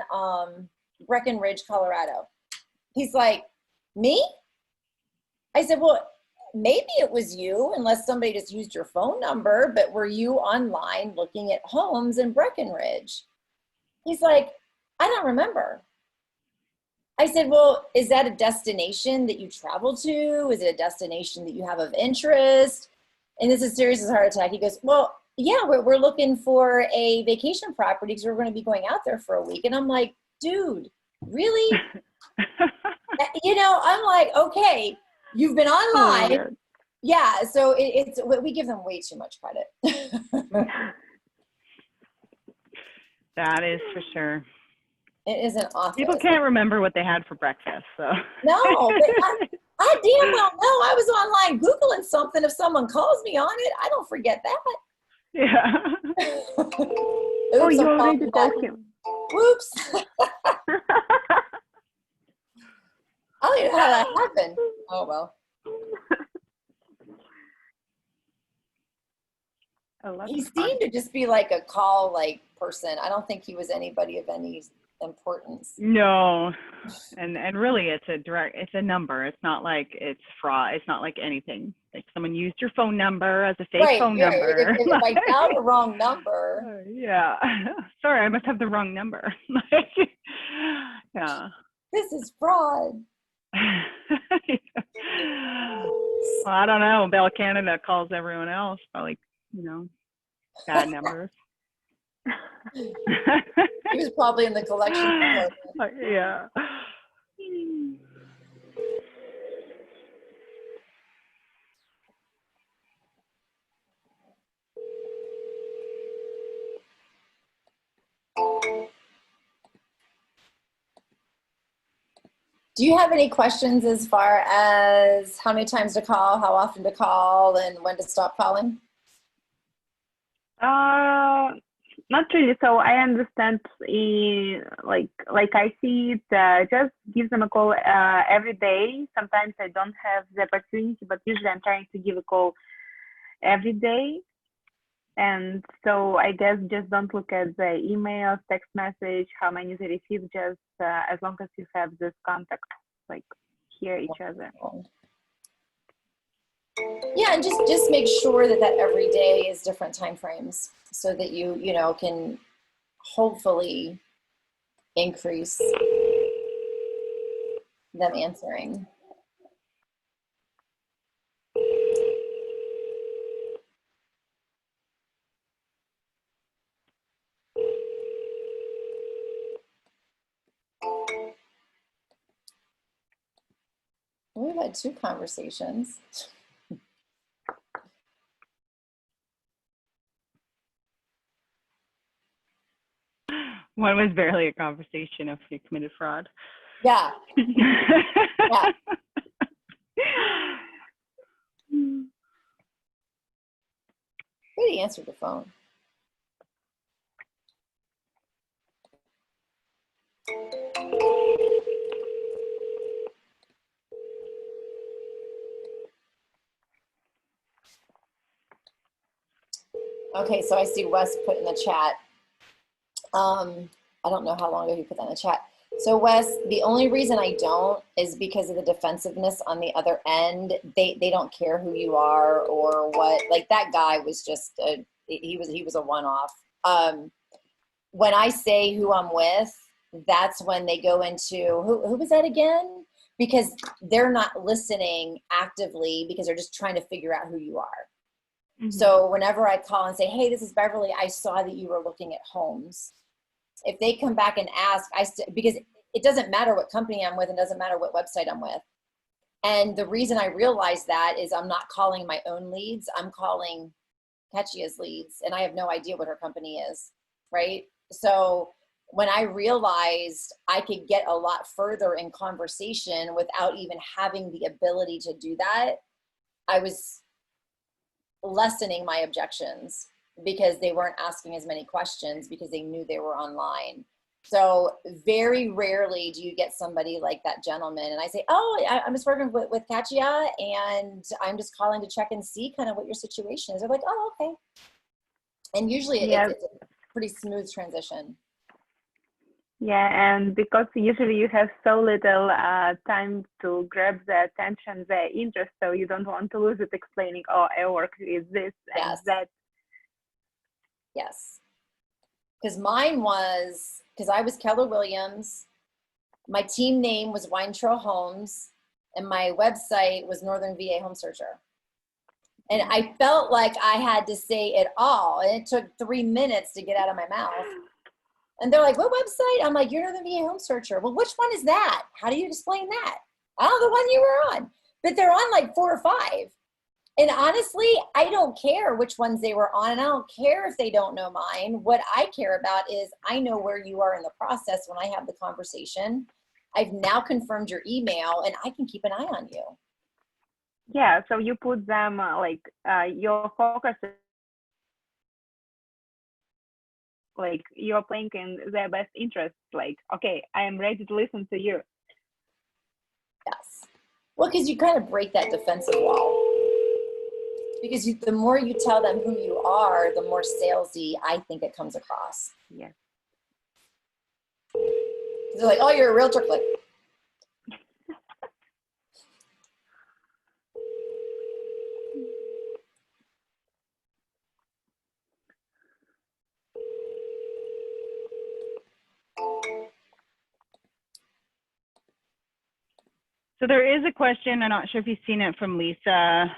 Breckenridge, Colorado. He's like, me? I said, well, maybe it was you, unless somebody just used your phone number, but were you online looking at homes in Breckenridge? He's like, I don't remember. I said, well, is that a destination that you travel to? Is it a destination that you have of interest? And this is serious as a heart attack. He goes, well, yeah, we're looking for a vacation property because we're going to be going out there for a week. And I'm like, dude, really? You know, I'm like, okay, you've been online. Oh, yeah, so we give them way too much credit. That is for sure. It is an office. People can't remember what they had for breakfast, so. No, but I damn well know I was online Googling something. If someone calls me on it, I don't forget that. Yeah. Oops, oh, you already told him. Whoops. I don't even know how that happened. Oh, well. He seemed to just be like a call person. I don't think he was anybody of any importance. No, and really, it's a number. It's not like it's fraud. It's not like anything. Like someone used your phone number as a fake Right, phone yeah, number. if I dial the wrong number. Yeah. Sorry, I must have the wrong number. Yeah. This is fraud. Well, I don't know. Bell Canada calls everyone else probably, bad numbers. He was probably in the collection department. Yeah. Do you have any questions as far as how many times to call, how often to call, and when to stop calling? Not really. So I understand, like I see it, just give them a call every day. Sometimes I don't have the opportunity, but usually I'm trying to give a call every day. And so I guess just don't look at the email, text message, how many they receive, just as long as you have this contact, like hear each other. Yeah, and just make sure that every day is different time frames so that you can hopefully increase them answering. We've had 2 conversations. One was barely a conversation if you committed fraud. Yeah. Yeah. He answered the phone. Okay, so I see Wes put in the chat. I don't know how long ago he put that in the chat. So Wes, the only reason I don't is because of the defensiveness on the other end. They don't care who you are or what. Like that guy was just he was a one-off. When I say who I'm with, that's when they go into who was that again? Because they're not listening actively because they're just trying to figure out who you are. Mm-hmm. So whenever I call and say, hey, this is Beverly, I saw that you were looking at homes. If they come back and ask, because it doesn't matter what company I'm with, and doesn't matter what website I'm with. And the reason I realize that is I'm not calling my own leads. I'm calling Ketchia's leads, and I have no idea what her company is, right? So when I realized I could get a lot further in conversation without even having the ability to do that, I was lessening my objections because they weren't asking as many questions because they knew they were online. So very rarely do you get somebody like that gentleman. And I say, oh, I'm just working with Ketchia, and I'm just calling to check and see kind of what your situation is. They're like, oh, okay. And usually it's a pretty smooth transition. Yeah, and because usually you have so little time to grab the attention, the interest, so you don't want to lose it explaining, oh, I work with this and that. Yes. Because mine was, because I was Keller Williams, my team name was Weintrail Homes, and my website was Northern VA Home Searcher. And I felt like I had to say it all, and it took 3 minutes to get out of my mouth. And they're like, what website? I'm like, you're Northern VA Home Searcher. Well, which one is that? How do you explain that? Oh, the one you were on. But they're on like 4 or 5. And honestly, I don't care which ones they were on, and I don't care if they don't know mine. What I care about is I know where you are in the process when I have the conversation. I've now confirmed your email, and I can keep an eye on you. Yeah, so you put them your focus is like you're playing in their best interest. Like, okay, I am ready to listen to you. Yes. Well, because you kind of break that defensive wall. Because the more you tell them who you are, the more salesy I think it comes across. Yeah. They're like, oh, you're a realtor. Click. So there is a question, I'm not sure if you've seen it, from Lisa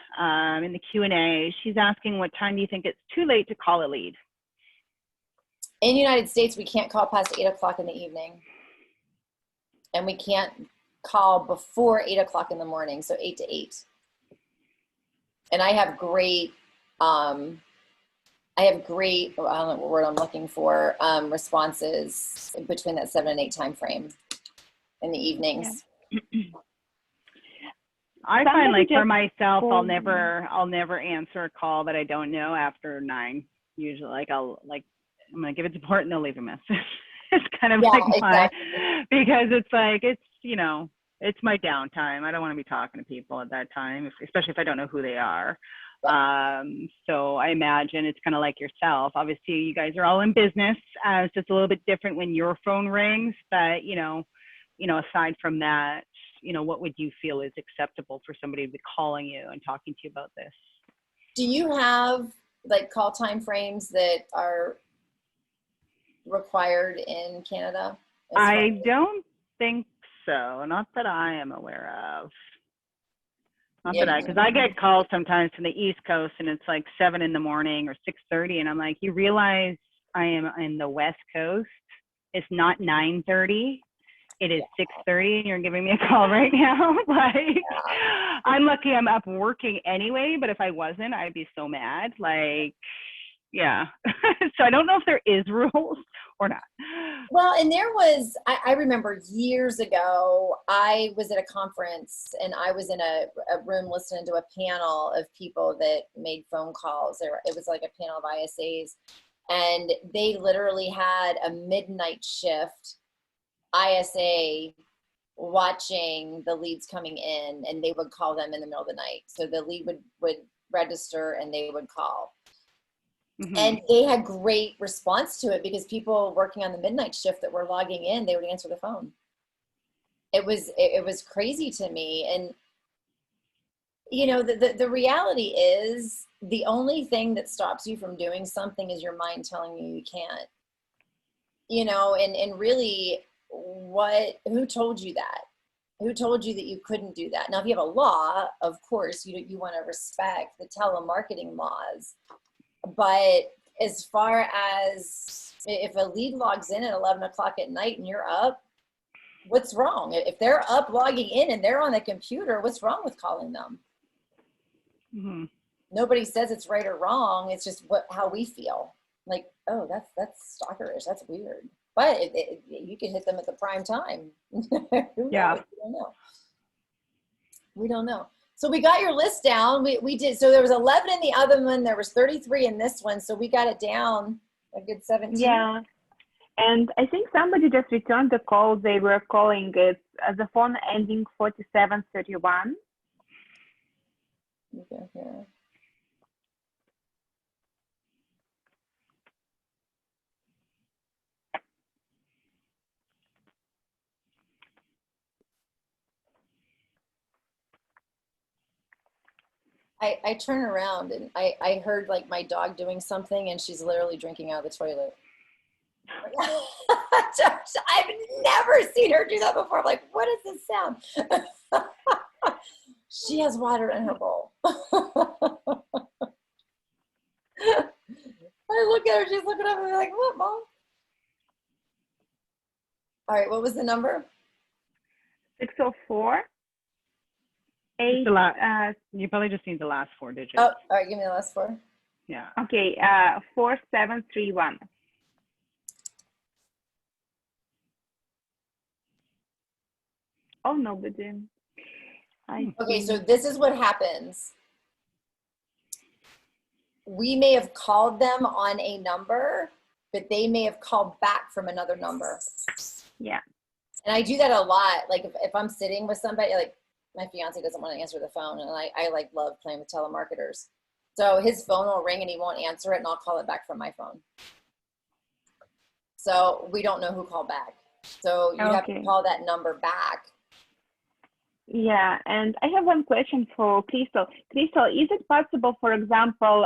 in the Q&A. She's asking, what time do you think it's too late to call a lead? In the United States, we can't call past 8 o'clock in the evening. And we can't call before 8 o'clock in the morning, so 8 to 8. And I have great, I don't know what word I'm looking for, responses between that 7 and 8 time frame in the evenings. Yeah. I find, like, for myself, I'll never answer a call that I don't know after 9. Usually, like, I'm gonna give it support and they'll leave a message. It's kind of like exactly. Because it's like, it's, you know, it's my downtime. I don't want to be talking to people at that time, especially if I don't know who they are. So I imagine it's kind of like yourself. Obviously, you guys are all in business. So it's a little bit different when your phone rings, but you know, aside from that, you know, what would you feel is acceptable for somebody to be calling you and talking to you about this? Do you have like call time frames that are required in Canada? I don't think so. Not that I am aware of. Not that because I get calls sometimes from the East Coast and it's like 7 in the morning or 6:30, and I'm like, you realize I am in the West Coast? It's not 9:30. It is 6:30, and you're giving me a call right now. Like, I'm lucky I'm up working anyway, but if I wasn't, I'd be so mad. Like, yeah. So I don't know if there is rules or not. Well, and there was, I remember years ago, I was at a conference and I was in a room listening to a panel of people that made phone calls. It was like a panel of ISAs, and they literally had a midnight shift ISA watching the leads coming in, and they would call them in the middle of the night. So the lead would register and they would call. Mm-hmm. And they had great response to it because people working on the midnight shift that were logging in, they would answer the phone. It was crazy to me. And you know, the reality is the only thing that stops you from doing something is your mind telling you you can't. You know, and really, who told you that? Who told you that you couldn't do that? Now, if you have a law, of course, you want to respect the telemarketing laws. But as far as if a lead logs in at 11 o'clock at night and you're up, what's wrong? If they're up logging in and they're on the computer, what's wrong with calling them? Mm-hmm. Nobody says it's right or wrong. It's just how we feel. Like, oh, that's stalkerish. That's weird. But you can hit them at the prime time. Yeah. We don't know. So we got your list down. We did. So there was 11 in the other one. There was 33 in this one. So we got it down a good 17. Yeah. And I think somebody just returned the call. They were calling it the phone ending 4731. Okay, yeah. I turn around and I heard like my dog doing something and she's literally drinking out of the toilet. I've never seen her do that before. I'm like, what is this sound? She has water in her bowl. I look at her, she's looking up at me like, what, Mom? All right, what was the number? 604. You probably just need the last 4 digits. Oh, all right, give me the last 4. Yeah. Okay, 4731. Oh, nobody. Okay, so this is what happens. We may have called them on a number, but they may have called back from another number. Yeah. And I do that a lot. Like if I'm sitting with somebody, like my fiance doesn't want to answer the phone, and I like love playing with telemarketers. So his phone will ring and he won't answer it, and I'll call it back from my phone. So we don't know who called back. So you have to Okay. call that number back. Yeah, and I have one question for Crystal. Crystal, is it possible, for example,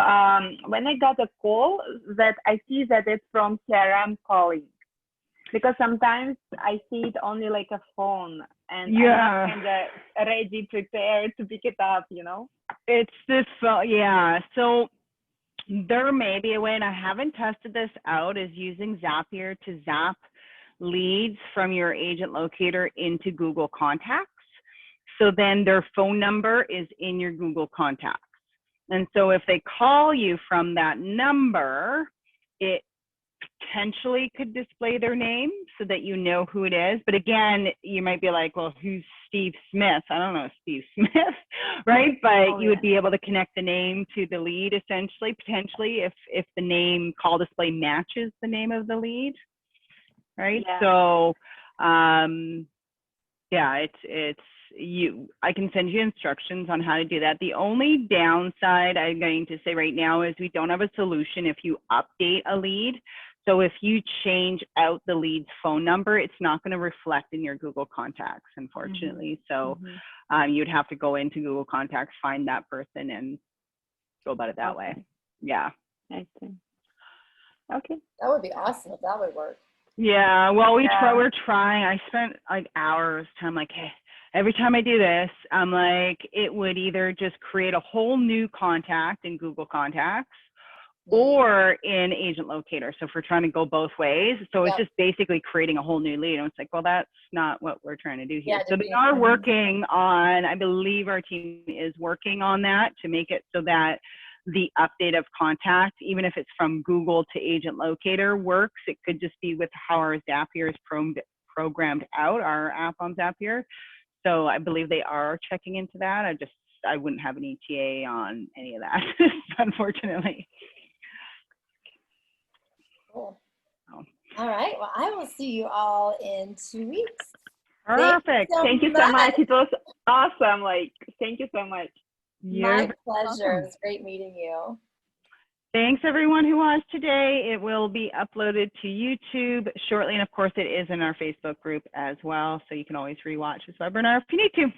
when I got a call that I see that it's from CRM calling? Because sometimes I see it only like a phone, and Yeah. I'm not kind of ready, prepared to pick it up, you know? It's this phone, yeah. So there may be a way, and I haven't tested this out, is using Zapier to zap leads from your agent locator into Google Contacts. So then their phone number is in your Google Contacts. And so if they call you from that number, it potentially could display their name so that you know who it is. But again, you might be like, well, who's Steve Smith? I don't know Steve Smith, right? But you would be able to connect the name to the lead essentially, potentially, if the name call display matches the name of the lead, right? Yeah. So yeah, I can send you instructions on how to do that. The only downside I'm going to say right now is we don't have a solution if you update a lead. So if you change out the lead's phone number, it's not going to reflect in your Google Contacts, unfortunately. So you'd have to go into Google Contacts, find that person, and go about it that way. Yeah. I see. Okay. That would be awesome if that would work. Yeah, well, we're trying. I spent like hours time, like, hey, every time I do this, I'm like, it would either just create a whole new contact in Google Contacts or in Agent Locator. So if we're trying to go both ways, so it's just basically creating a whole new lead. And it's like, well, that's not what we're trying to do here. So they are working on, I believe our team is working on that to make it so that the update of contact, even if it's from Google to Agent Locator, works. It could just be with how our Zapier is programmed out, our app on Zapier. So I believe they are checking into that. I wouldn't have an ETA on any of that, unfortunately. Cool. All right. Well, I will see you all in 2 weeks. Perfect. Thank you so much. It was awesome. Like, thank you so much. My pleasure. It was great meeting you. Thanks everyone who watched today. It will be uploaded to YouTube shortly. And of course it is in our Facebook group as well. So you can always rewatch this webinar if you need to.